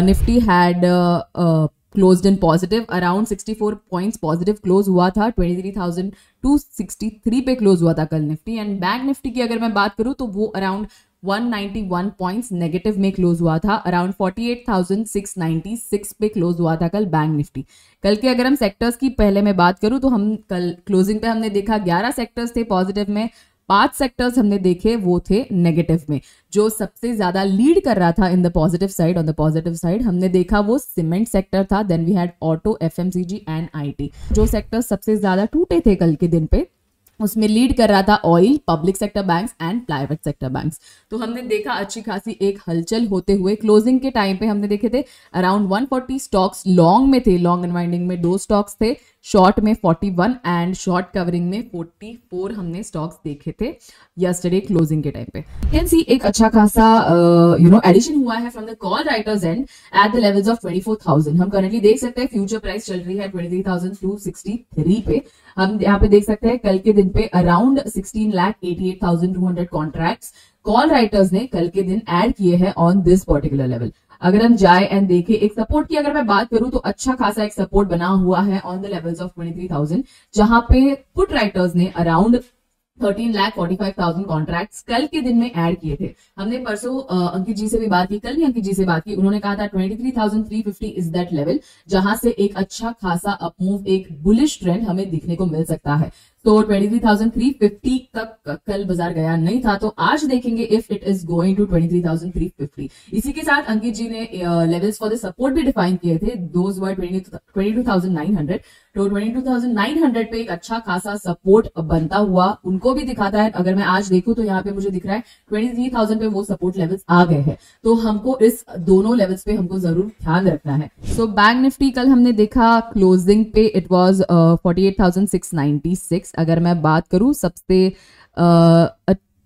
Nifty had closed in positive, around 64 points positive close हुआ था, 23,263 पे क्लोज हुआ था कल निफ्टी। एंड बैंक निफ्टी की अगर मैं बात करूं तो वो अराउंड 191 पॉइंट्स नेगेटिव में क्लोज हुआ था, अराउंड 48,696 पे क्लोज हुआ था कल बैंक निफ्टी। कल के अगर हम सेक्टर्स की पहले मैं बात करूं तो हम कल क्लोजिंग पे हमने देखा 11 सेक्टर्स थे पॉजिटिव में, 5 सेक्टर्स हमने देखे वो थे नेगेटिव में। जो सबसे ज्यादा लीड कर रहा था in the positive side, on the positive side हमने देखा वो सीमेंट सेक्टर था, then we had auto, FMCG and IT. जो सेक्टर सबसे ज्यादा टूटे थे कल के दिन पे उसमें लीड कर रहा था oil, public sector banks and private sector banks. तो हमने देखा अच्छी खासी एक हलचल होते हुए। क्लोजिंग के टाइम पे हमने देखे थे अराउंड 140 स्टॉक्स लॉन्ग में थे, लॉन्ग अनवाइंडिंग में 2 स्टॉक्स थे, शॉर्ट में 41 एंड शॉर्ट कवरिंग में 44 हमने स्टॉक्स देखे थे यस्टरडे क्लोजिंग के टाइम पे। कैन सी एक अच्छा खासा एडिशन हुआ है from the call writers and at the levels of 24,000। हम करंटली देख सकते हैं फ्यूचर प्राइस चल रही है 23,263 पे। हम यहाँ पे देख सकते हैं कल के दिन पे अराउंड 16,88,200 कॉन्ट्रैक्ट्स कॉल राइटर्स ने कल के दिन ऐड किए हैं ऑन दिस पर्टिकुलर लेवल। अगर हम जाए एंड देखें एक सपोर्ट की अगर मैं बात करूं तो अच्छा खासा एक सपोर्ट बना हुआ है ऑन द लेवल्स ऑफ 23,000, जहां पे पुट राइटर्स ने अराउंड 13,45,000 कॉन्ट्रैक्ट्स कल के दिन में ऐड किए थे। हमने परसों अंकित जी से भी बात की, कल ही अंकित जी से बात की, उन्होंने कहा था 23,350 इज दैट लेवल जहां से एक अच्छा खासा अपमूव, एक बुलिश ट्रेंड हमें दिखने को मिल सकता है। तो 23,350 तक कल बाजार गया नहीं था, तो आज देखेंगे if it is going to 23,350। इसी के साथ अंकित जी ने लेवल्स फॉर द सपोर्ट भी डिफाइन किए थे, दोज वर 22,900। तो 22,900 पे एक अच्छा खासा सपोर्ट बनता हुआ उनको भी दिखाता है। अगर मैं आज देखूं तो यहाँ पे मुझे दिख रहा है 23,000 पे वो सपोर्ट लेवल्स आ गए हैं, तो हमको इस दोनों लेवल्स पे हमको जरूर ध्यान रखना है। सो बैंक निफ्टी कल हमने देखा क्लोजिंग पे इट वाज 48,696। अगर मैं बात करूं सबसे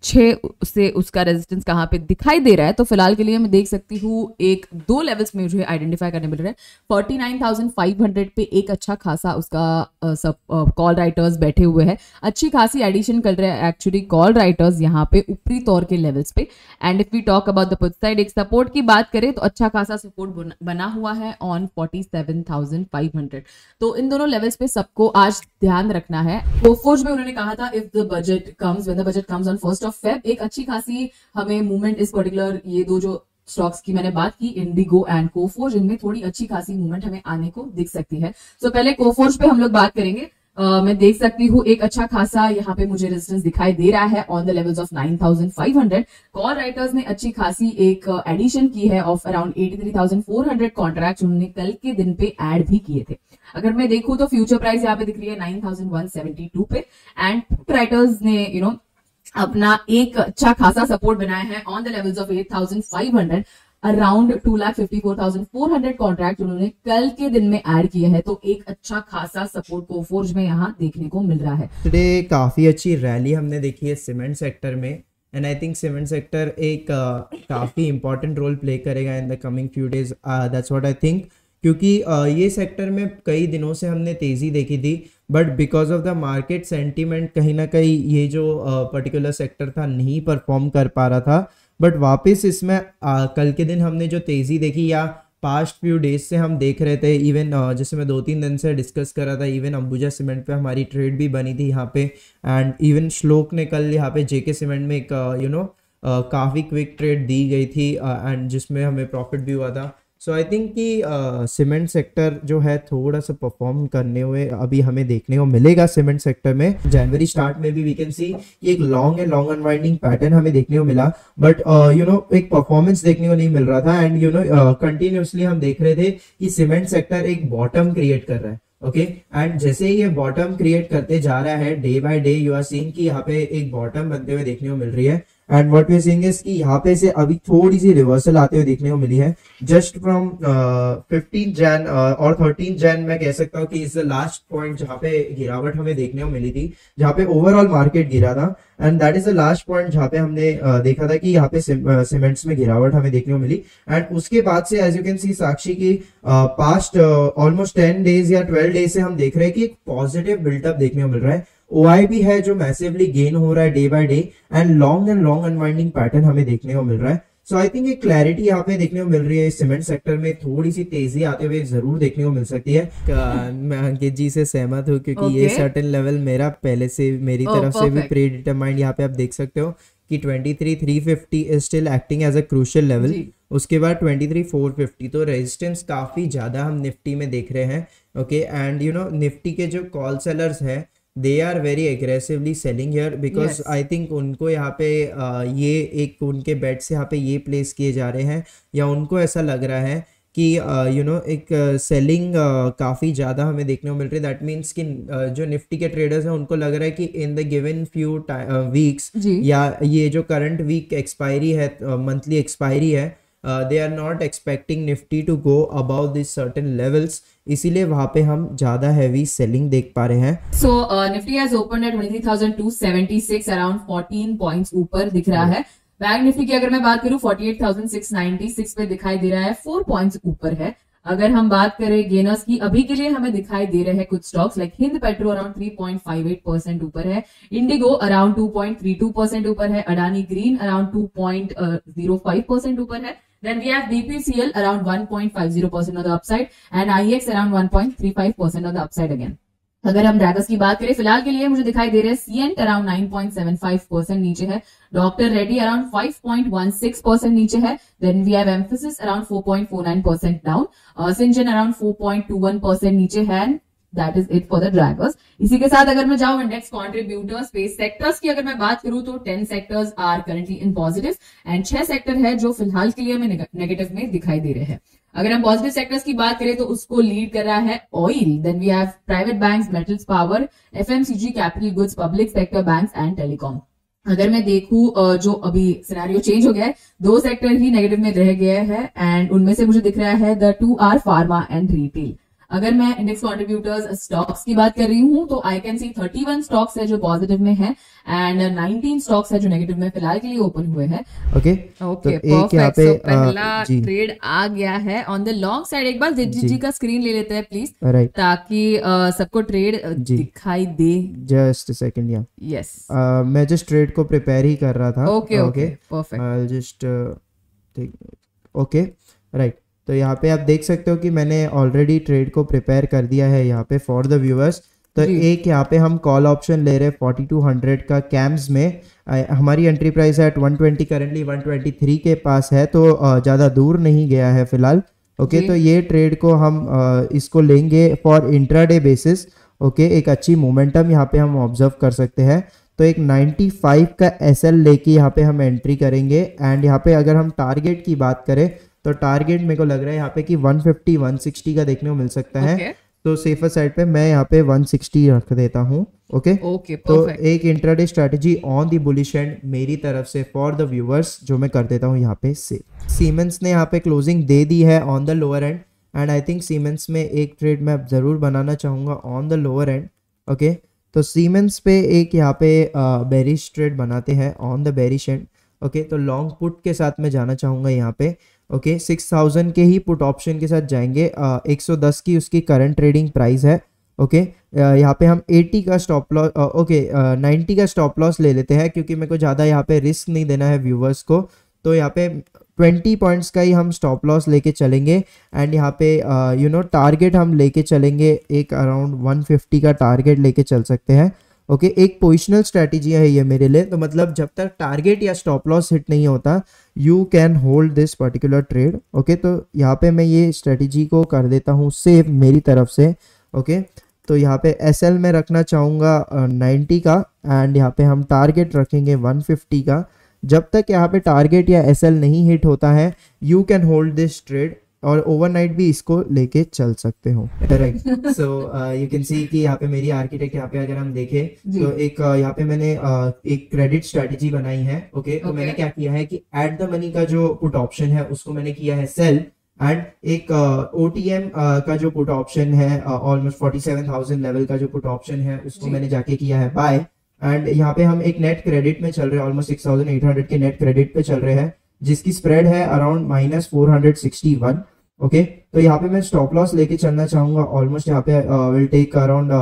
अच्छे से उसका रेजिस्टेंस कहाँ पे दिखाई दे रहा है, तो फिलहाल के लिए मैं देख सकती हूँ 1-2 लेवल्स में मुझे आइडेंटिफाई करने मिल रहा है। 49,500 पे एक अच्छा खासा उसका सब कॉल राइटर्स बैठे हुए हैं, अच्छी खासी एडिशन कर रहे हैं एक्चुअली कॉल राइटर्स यहाँ पे ऊपरी तौर के लेवल्स पे। And if we talk about the put side, एक सपोर्ट की बात करें तो अच्छा खासा सपोर्ट बना हुआ है ऑन 47,500। तो इन दोनों लेवल्स पे सबको आज ध्यान रखना है। कोफोर्ज में उन्होंने कहा था if the budget comes, when the budget comes on 1st of Feb, एक अच्छी खासी हमें मूवमेंट इस पर्टिकुलर ये दो जो स्टॉक्स की मैंने बात की, इंडिगो एंड कोफोर्ज, इनमें थोड़ी अच्छी खासी मूवमेंट हमें आने को दिख सकती है। सो पहले कोफोर्ज पे हम लोग बात करेंगे। मैं देख सकती हूँ एक अच्छा खासा यहाँ पे मुझे रेजिस्टेंस दिखाई दे रहा है on the levels of 9,500। Call writers ने अच्छी खासी एक एडिशन की है ऑफ अराउंड 83,400 कॉन्ट्रैक्ट, उन्होंने कल के दिन पे ऐड भी किए थे। अगर मैं देखूं तो फ्यूचर प्राइस यहाँ पे दिख रही है 9,172 पे एंड पुट राइटर्स ने अपना एक अच्छा खासा सपोर्ट बनाया है on the levels of 8,500, around 2,54,400 contract उन्होंने कल के दिन में ऐड किए हैं। तो एक अच्छा खासा सपोर्ट कोफोर्ज में यहाँ देखने को मिल रहा है। टुडे काफी अच्छी रैली हमने देखी है सीमेंट सेक्टर में, and I think cement sector एक काफी इंपॉर्टेंट रोल प्ले करेगा in the coming few days, that's what I think. क्योंकि ये सेक्टर में कई दिनों से हमने तेज़ी देखी थी, but because of the market sentiment कहीं ना कहीं ये जो पर्टिकुलर सेक्टर था नहीं परफॉर्म कर पा रहा था। बट वापस इसमें कल के दिन हमने जो तेज़ी देखी या पास्ट फ्यू डेज से हम देख रहे थे, इवन जैसे मैं 2-3 दिन से डिस्कस कर रहा था, इवन अंबुजा सीमेंट पे हमारी ट्रेड भी बनी थी यहाँ पे, एंड इवन श्लोक ने कल यहाँ पे जेके सीमेंट में एक काफ़ी क्विक ट्रेड दी गई थी एंड जिसमें हमें प्रॉफिट भी हुआ था। सो आई थिंक कि सीमेंट सेक्टर जो है थोड़ा सा परफॉर्म करने हुए अभी हमें देखने को मिलेगा सीमेंट सेक्टर में। जनवरी स्टार्ट में भी वी कैन सी एक लॉन्ग अनवाइंडिंग पैटर्न हमें देखने को मिला, बट एक परफॉर्मेंस देखने को नहीं मिल रहा था। एंड कंटिन्यूसली हम देख रहे थे कि सीमेंट सेक्टर एक बॉटम क्रिएट कर रहा है, ओके एंड जैसे ही ये बॉटम क्रिएट करते जा रहा है day by day you are seeing कि यहाँ पे एक बॉटम बनते हुए देखने को मिल रही है। And what we are seeing is कि यहाँ पे से अभी थोड़ी सी रिवर्सल आते हुए देखने को मिली है जस्ट फ्रॉम 15 जैन और 13 जैन। मैं कह सकता हूँ कि इस लास्ट पॉइंट जहाँ पे गिरावट हमें देखने को मिली थी, जहाँ पे ओवरऑल मार्केट गिरा था, and that is the last point जहाँ पे हमने देखा था कि यहाँ पे सीमेंट्स में गिरावट हमें देखने को मिली। एंड उसके बाद से एज यू कैन सी साक्षी की पास्ट ऑलमोस्ट 10 डेज या 12 डेज से हम देख रहे हैं कि एक पॉजिटिव बिल्टअप देखने को मिल रहा है। ओआई भी है जो मैसिवली गेन हो रहा है day by day, and long unwinding pattern हमें देखने को मिल रहा है। सो आई थिंक एक क्लैरिटी यहाँ पे देखने को मिल रही है। सीमेंट सेक्टर में थोड़ी सी तेजी आते हुए जरूर देखने को मिल सकती है। मैं अंकित जी से सहमत हूँ क्योंकि ये सर्टेन लेवल मेरा पहले से मेरी तरफ से भी प्री डिटरमाइंड, यहाँ पे आप देख सकते हो कि 23,350 is still acting as a crucial level. उसके बाद 23,450, तो रेजिस्टेंस काफी ज्यादा हम निफ्टी में देख रहे हैं। Okay, and you know Nifty के जो कॉल सेलर्स हैं they are very aggressively selling here because I think उनको यहाँ पे ये एक उनके बेट्स यहाँ पे ये प्लेस किए जा रहे हैं, या उनको ऐसा लग रहा है कि यू नो एक सेलिंग काफ़ी ज़्यादा हमें देखने को मिल रही है। दैट मीन्स कि जो निफ्टी के ट्रेडर्स हैं उनको लग रहा है कि in the given few weeks या ये जो करंट वीक एक्सपायरी है, मंथली एक्सपायरी है, they are not expecting Nifty to go above these certain levels, इसीलिए वहां पे हम ज्यादा हैवी सेलिंग देख पा रहे हैं। So Nifty has opened at 23,276, around 14 points ऊपर दिख रहा है। बैंक निफ्टी की अगर मैं बात करूं 48,696 पे दिखाई दे रहा है, 4 पॉइंट्स ऊपर है। अगर हम बात करें गेनर्स की, अभी के लिए हमें दिखाई दे रहे हैं कुछ stocks like Hind petro around 3.58% ऊपर है, इंडिगो अराउंड 2.32% ऊपर है, अडानी ग्रीन अराउंड 2.05% ऊपर है। Then we have BPCL around 1.50% on the upside and IEX around 1.35% on the upside again. अगर हम ड्रैगर्स की बात करें फिलहाल के लिए मुझे दिखाई दे रहे हैं सीएंट अराउंड 9.75% नीचे है, डॉक्टर रेड्डी अराउंड 5.16% नीचे है, then we have Mphasis around 4.49% down, Syngene around 4.21% नीचे है। That is it for the draggers. इसी के साथ अगर मैं जाऊं इंडेक्स कॉन्ट्रीब्यूटर्स स्पेस सेक्टर्स की अगर मैं बात करूं तो 10 sectors are currently in positive and 6 sector है जो फिलहाल के लिए हमें नेगेटिव में दिखाई दे रहे हैं। अगर हम पॉजिटिव सेक्टर्स की बात करें तो उसको लीड कर रहा है oil, then we have private banks, metals, power, FMCG, capital goods, public sector banks and telecom. अगर मैं देखूं जो अभी सिनेरियो चेंज हो गया है, 2 सेक्टर ही नेगेटिव में रह गया है एंड उनमें से मुझे दिख रहा है the 2 are pharma and retail. अगर मैं इंडेक्स कॉन्ट्रीब्यूटर्स स्टॉक्स की बात कर रही हूं तो आई कैन सी 31 स्टॉक्स है जो पॉजिटिव में है एंड 19 स्टॉक्स है जो नेगेटिव में फिलहाल के लिए ओपन हुए हैं। Okay perfect. तो पहला ट्रेड आ गया है ऑन द लॉन्ग साइड। एक बार जी का स्क्रीन ले लेते हैं प्लीज, ताकि सबको ट्रेड दिखाई दे। जस्ट सेकंड, या यस, मैं जस्ट ट्रेड को प्रिपेयर ही कर रहा था। Okay perfect, just okay right. तो यहाँ पे आप देख सकते हो कि मैंने ऑलरेडी ट्रेड को प्रिपेयर कर दिया है यहाँ पे फॉर द व्यूअर्स। तो एक यहाँ पे हम कॉल ऑप्शन ले रहे हैं 4200 का कैम्स में। हमारी एंट्री प्राइस है 120, करंटली 123 के पास है, तो ज़्यादा दूर नहीं गया है फिलहाल। ओके, तो ये ट्रेड को हम इसको लेंगे फॉर इंट्राडे बेसिस। ओके, एक अच्छी मोमेंटम यहाँ पे हम ऑब्जर्व कर सकते हैं। तो एक 95 का एसएल लेके यहाँ पे हम एंट्री करेंगे एंड यहाँ पे अगर हम टारगेट की बात करें तो टारगेट मेरे को लग रहा है यहाँ पे कि 150 160 का देखने को मिल सकता है। तो सेफर साइड पे मैं यहाँ पे 160 रख देता हूँ। ओके, तो एक intraday strategy on the bullish and मेरी तरफ से फॉर द व्यूअर्स जो मैं कर देता हूँ यहाँ पे से। सीमेंस ने यहाँ पे क्लोजिंग दे दी है on the lower and and I think siemens में एक ट्रेड मैं जरूर बनाना चाहूंगा on the lower and. Okay, तो सीमेंस पे एक यहाँ पे बेरिश ट्रेड बनाते हैं on the bearish and. Okay, तो लॉन्ग पुट के साथ मैं जाना चाहूंगा यहाँ पे। ओके, 6000 के ही पुट ऑप्शन के साथ जाएंगे। 110 की उसकी करंट ट्रेडिंग प्राइस है। ओके, यहाँ पे हम 80 का स्टॉप लॉस 90 का स्टॉप लॉस ले लेते हैं क्योंकि मेरे को ज़्यादा यहाँ पे रिस्क नहीं देना है व्यूवर्स को। तो यहाँ पे 20 पॉइंट्स का ही हम स्टॉप लॉस लेके चलेंगे एंड यहाँ पे यू नो टारगेट हम लेके चलेंगे एक अराउंड 150 का टारगेट लेके चल सकते हैं। ओके, एक पोजिशनल स्ट्रैटेजी है ये मेरे लिए। तो मतलब जब तक टारगेट या स्टॉप लॉस हिट नहीं होता you can hold this particular trade. Okay, तो यहाँ पे मैं ये स्ट्रैटेजी को कर देता हूँ सेव मेरी तरफ से। ओके, तो यहाँ पे एसएल में रखना चाहूँगा 90 का एंड यहाँ पे हम टारगेट रखेंगे 150 का। जब तक यहाँ पे टारगेट या एसएल नहीं हिट होता है you can hold this trade और ओवरनाइट भी इसको लेके चल सकते हो। Right, so you can see कि यहाँ पे मेरी आर्किटेक्ट यहाँ पे अगर हम देखें तो एक यहाँ पे मैंने एक क्रेडिट स्ट्रेटेजी बनाई है। ओके, तो मैंने क्या किया है कि एट द मनी का जो पुट ऑप्शन है उसको मैंने किया है सेल एंड एक ओटीएम का जो पुट ऑप्शन है ऑलमोस्ट 47,000 लेवल का जो पुट ऑप्शन है उसको मैंने जाके किया है बाय। एंड यहाँ पे हम एक नेट क्रेडिट में चल रहे हैं, ऑलमोस्ट 6,800 के नेट क्रेडिट पे चल रहे हैं जिसकी स्प्रेड है अराउंड -461। ओके तो यहाँ पे मैं स्टॉप लॉस लेके चलना चाहूंगा ऑलमोस्ट यहाँ पे विल टेक अराउंड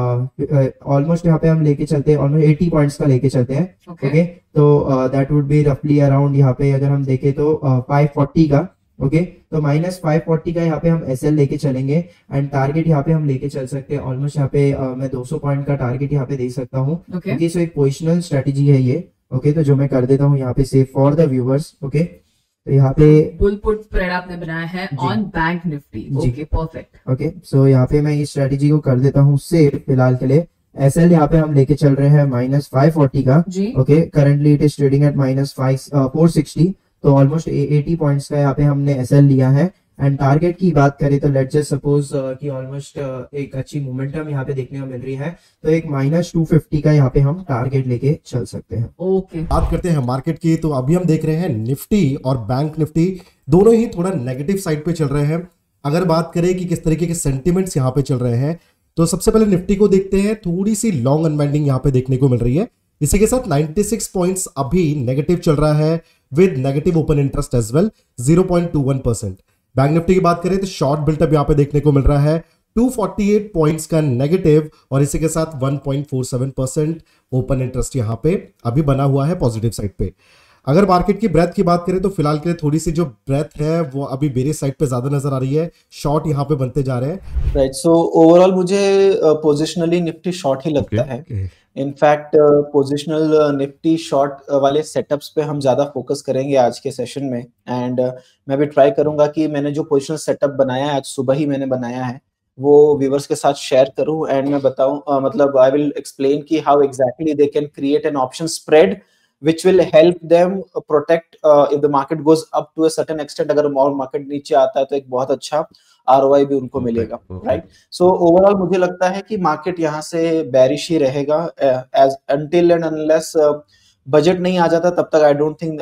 ऑलमोस्ट यहाँ पे हम लेके चलते हैं ऑलमोस्ट 80 पॉइंट्स का लेके चलते हैं ओके तो दैट वुड बी रफली अराउंड यहाँ पे अगर हम देखें तो 540 का ओके तो -540 का यहाँ पे हम एसएल लेके चलेंगे एंड टारगेट यहाँ पे हम लेके चल सकते हैं ऑलमोस्ट यहाँ पे मैं 200 पॉइंट का टारगेट यहाँ पे दे सकता हूँ ओके सो एक पोजिशनल स्ट्रेटेजी है ये ओके तो जो मैं कर देता हूँ यहाँ पे save for the viewers okay तो यहाँ पे बुल पुट स्प्रेड आपने बनाया है on bank Nifty okay perfect okay so यहाँ पे मैं इस स्ट्रेटेजी को कर देता हूँ सेव फिलहाल के लिए एसएल यहाँ पे हम लेके चल रहे हैं -540 का okay currently it is trading at -460 तो ऑलमोस्ट 80 पॉइंट्स का यहाँ पे हमने एसएल लिया है एंड टारगेट की बात करें तो लेट्स जस्ट सपोज कि ऑलमोस्ट एक अच्छी मोमेंटम यहाँ पे देखने को मिल रही है तो एक -250 का यहाँ पे हम टारगेट लेके चल सकते हैं ओके बात करते हैं मार्केट की तो अभी हम देख रहे हैं निफ्टी और बैंक निफ्टी दोनों ही थोड़ा नेगेटिव साइड पे चल रहे हैं। अगर बात करें कि किस तरीके के सेंटिमेंट्स यहाँ पे चल रहे हैं तो सबसे पहले निफ्टी को देखते हैं, थोड़ी सी लॉन्ग अनवाइंडिंग यहाँ पे देखने को मिल रही है। इसी के साथ 96 पॉइंट्स अभी नेगेटिव चल रहा है with negative open interest as well 0.21%। Bank Nifty की बात करें तो शॉर्ट बिल्टअप यहाँ पे देखने को मिल रहा है 248 पॉइंट्स का नेगेटिव और इसी के साथ 1.47% ओपन इंटरेस्ट यहाँ पे अभी बना हुआ है पॉजिटिव साइड पे। अगर मार्केट की ब्रेथ की बात करें तो फिलहाल के लिए थोड़ी सी जो ब्रेथ है वो अभी बेरिश साइड पे ज्यादा नजर आ रही है, शॉर्ट यहाँ पे बनते जा रहे हैं। राइट सो ओवरऑल मुझे पोजिशनली निफ्टी शॉर्ट ही लगता है। इनफैक्ट पोजिशनल निफ्टी शॉर्ट वाले सेटअप्स पे हम ज्यादा फोकस करेंगे आज के सेशन में एंड मैं भी ट्राई करूंगा कि मैंने जो पोजिशनल सेटअप बनाया है आज सुबह ही मैंने बनाया है वो व्यूवर्स के साथ शेयर करूं एंड मैं बताऊं मतलब आई विल एक्सप्लेन कि how exactly they can create an option spread which will help them protect if the market goes up to a certain extent। अगर और मार्केट नीचे आता है तो एक बहुत अच्छा ROI भी उनको मिलेगा राइट। सो ओवरऑल मुझे लगता है कि मार्केट यहाँ से बेरिश ही रहेगा as until and unless budget नहीं आ जाता तब तक I don't think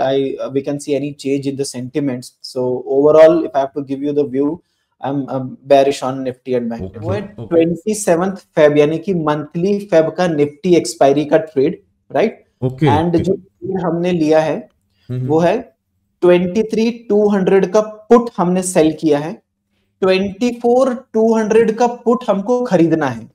we can see any change in the sentiments। so overall if I have to give you the view I'm bearish on Nifty and Bank। वो 27th Feb यानी कि monthly Feb का Nifty expiry का trade right and जो हमने लिया है वो है 23,200 का पुट हमने सेल किया है, 24,200 का पुट हमको खरीदना है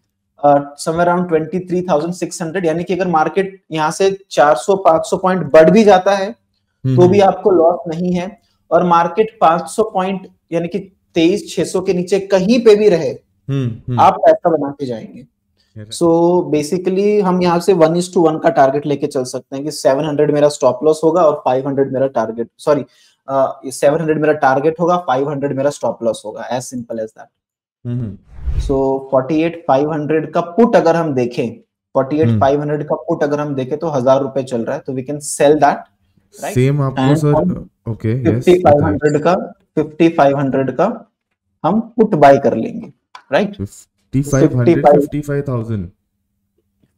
समवेयर अराउंड 23,600। यानी कि अगर मार्केट यहाँ से 400-500 पॉइंट बढ़ भी जाता है तो भी आपको लॉस नहीं है और मार्केट 500 पॉइंट यानी कि 23,600 के नीचे कहीं पे भी रहे आप पैसा बना के जाएंगे। सो बेसिकली हम यहाँ से 1:1 का टारगेट लेके चल सकते हैं कि 700 मेरा स्टॉप लॉस होगा और 500 मेरा टारगेट 700 मेरा टारगेट होगा, 500 मेरा स्टॉप लॉस होगा, एज सिंपल एज दैट। सो 48,500 का पुट अगर हम देखें 48,500 का पुट अगर हम देखें तो 1,000 रुपए चल रहा है तो we can sell that right. Same आपको सर ओके 5500 का हम पुट बाय कर लेंगे राइट। 55,000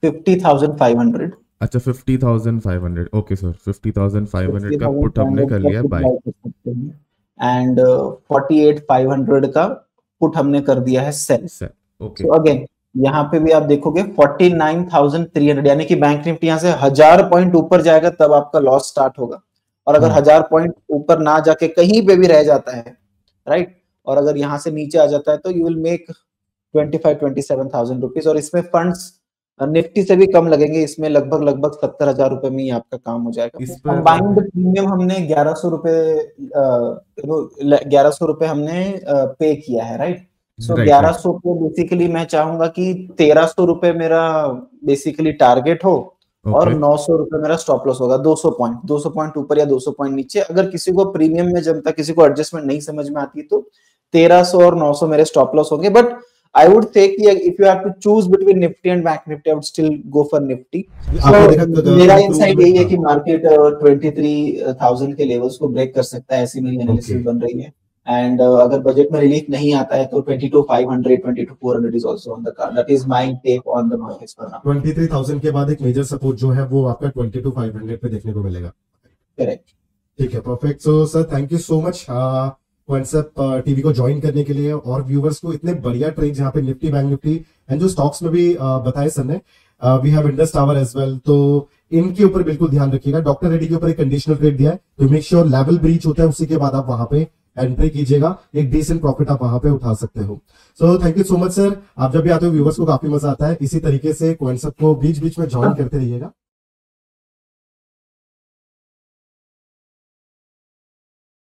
50,500 अच्छा 50,500 ओके सर 50,500 का पुट हमने कर लिया बाय एंड 48,500 का पुट हमने कर दिया है सेल ओके। सो अगेन यहाँ पे भी आप देखोगे 49,300 यानी कि बैंक निफ्टी यहाँ से 1000 पॉइंट ऊपर जाएगा तब आपका लॉस स्टार्ट होगा और अगर 1000 पॉइंट ऊपर ना जाके कहीं पे भी रह जाता है राइट और अगर यहाँ से नीचे आ जाता है तो यू विल मेक 25,000-27,000 रुपीज और इसमें फंड्स निफ्टी से भी कम लगेंगे, इसमें लगभग 70,000 रुपए में ही आपका काम हो जाएगा। कंबाइंड प्रीमियम हमने 1100 रुपए हमने पे किया है राइट। सो 1100 पे बेसिकली मैं चाहूंगा कि 1,300 रुपए मेरा बेसिकली टारगेट हो और 900 रुपए मेरा स्टॉप लॉस होगा। 200 पॉइंट ऊपर या 200 पॉइंट नीचे। अगर किसी को प्रीमियम में जमता किसी को एडजस्टमेंट नहीं समझ में आती तो 1,300 और 900 मेरे स्टॉप लॉस होंगे। But I would think if you have to choose between Nifty and Bank Nifty, I would still go for Nifty. So मेरा इनसाइट यही है कि मार्केट 23,000 के लेवल्स को ब्रेक कर सकता है, ऐसी मेरी एनालिसिस बन रही है। एंड अगर बजट में रिलीफ नहीं आता है तो 22,500, 22,400 is also on the card. That is my take on the markets for now. 23,000 के बाद एक मेजर सपोर्ट जो है वो आपका 22,500 पे देखने को मिलेगा। करेक्ट, ठीक है, perfect. So sir thank you so much concept TV को ज्वाइन करने के लिए और व्यूवर्स को इतने बढ़िया ट्रेड यहाँ पे निफ्टी बैंक निफ्टी एंड जो स्टॉक्स में भी बताए सर ने, we have Indus Tower as well, तो इनके ऊपर बिल्कुल ध्यान रखिएगा। डॉक्टर रेड्डी के ऊपर एक कंडीशनल ट्रेड दिया है तो मेक श्योर लेवल ब्रीच होता है उसी के बाद आप वहां पे एंट्री कीजिएगा, एक डिसेंट प्रॉफिट आप वहां पे उठा सकते हो। So thank you so much sir, आप जब भी आते हो व्यूवर्स को काफी मजा आता है। इसी तरीके से कॉइन्स को बीच बीच में ज्वाइन करते रहिएगा।